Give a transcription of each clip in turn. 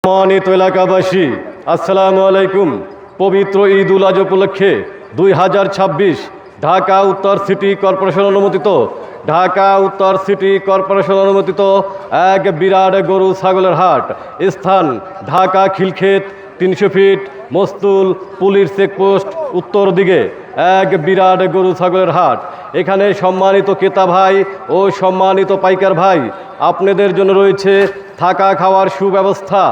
সম্মানিত এলাকাবাসী, আসসালামু আলাইকুম। পবিত্র ঈদ উল আজহা উপলক্ষে 2026 ঢাকা উত্তর সিটি কর্পোরেশন অনুমোদিত এক বিরাট গরু ছাগলের হাট। স্থান Dhaka Khilkhet 300 feet Mastul police checkpost উত্তর দিকে এক বিরাট গরু ছাগলের হাট। এখানে সম্মানিত ক্রেতা ভাই ও সম্মানিত পাইকার ভাই, আপনাদের জন্য রয়েছে থাকা খাওয়ার সুব্যবস্থা,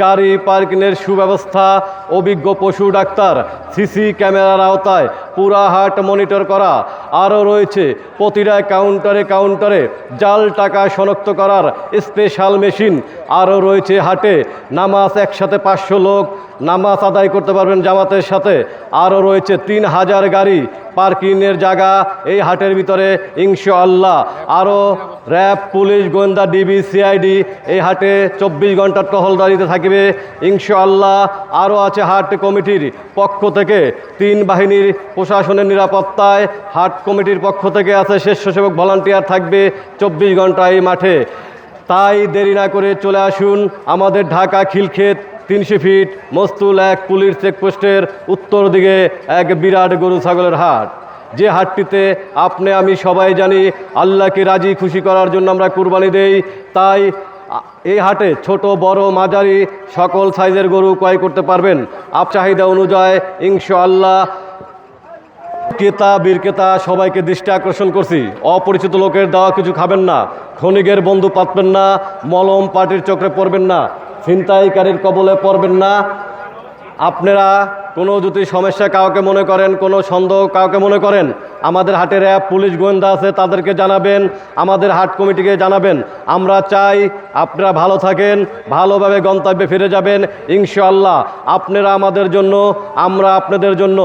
গাড়ি পার্কিংয়ের সুব্যবস্থা, অভিজ্ঞ পশু ডাক্তার, সিসি ক্যামেরার আওতায় পুরা হাট মনিটর করা। আরও রয়েছে প্রতিটা কাউন্টারে জাল টাকা শনাক্ত করার স্পেশাল মেশিন। আরও রয়েছে হাটে নামাজ একসাথে 500 লোক নামাজ আদায় করতে পারবেন জামাতের সাথে। আরও রয়েছে 3000 গাড়ি পার্কিংয়ের জায়গা এই হাটের ভিতরে ইনশাআল্লাহ। আরও র্যাব, পুলিশ, গোয়েন্দা, ডিবি, সিআইডি এই হাটে 24 ঘন্টা টহলদারিতে থাকবে ইনশাআল্লাহ। আরও আছে হাট কমিটির পক্ষ থেকে 3 বাহিনীর প্রশাসনের নিরাপত্তায় হাট কমিটির পক্ষ থেকে আছে স্বেচ্ছাসেবক ভলান্টিয়ার থাকবে 24 ঘন্টা এই মাঠে। তাই দেরি না করে চলে আসুন আমাদের ঢাকা খিলক্ষেত 300 ফিট মস্তুল 1 পুলিশ চেকপোস্টের উত্তর দিকে এক বিরাট গরু ছাগলের হাট। যে হাটটিতে আমি সবাই জানি আল্লাহকে রাজি খুশি করার জন্য আমরা কুরবানি দেই। তাই এই হাটে ছোট বড় মাঝারি সকল সাইজের গরু ক্রয় করতে পারবেন চাহিদা অনুযায়ী ইনশাআল্লাহ। ক্রেতা বিক্রেতা সবাইকে দৃষ্টি আকর্ষণ করছি, অপরিচিত লোকের দেওয়া কিছু খাবেন না, ক্ষণিকের বন্ধু পাতবেন না, মলম পার্টির চক্রে পড়বেন না, ছিনতাইকারীর কবলে পড়বেন না। আপনারা কোনো যদি সমস্যা কাউকে মনে করেন, কোনো সন্দেহ কাউকে মনে করেন, আমাদের হাটের র্যাব, পুলিশ, গোয়েন্দা আছে, তাদেরকে জানাবেন, আমাদের হাট কমিটিকে জানাবেন। আমরা চাই আপনারা ভালো থাকেন, ভালোভাবে গন্তব্যে ফিরে যাবেন ইনশাআল্লাহ। আপনারা আমাদের জন্য, আমরা আপনাদের জন্য।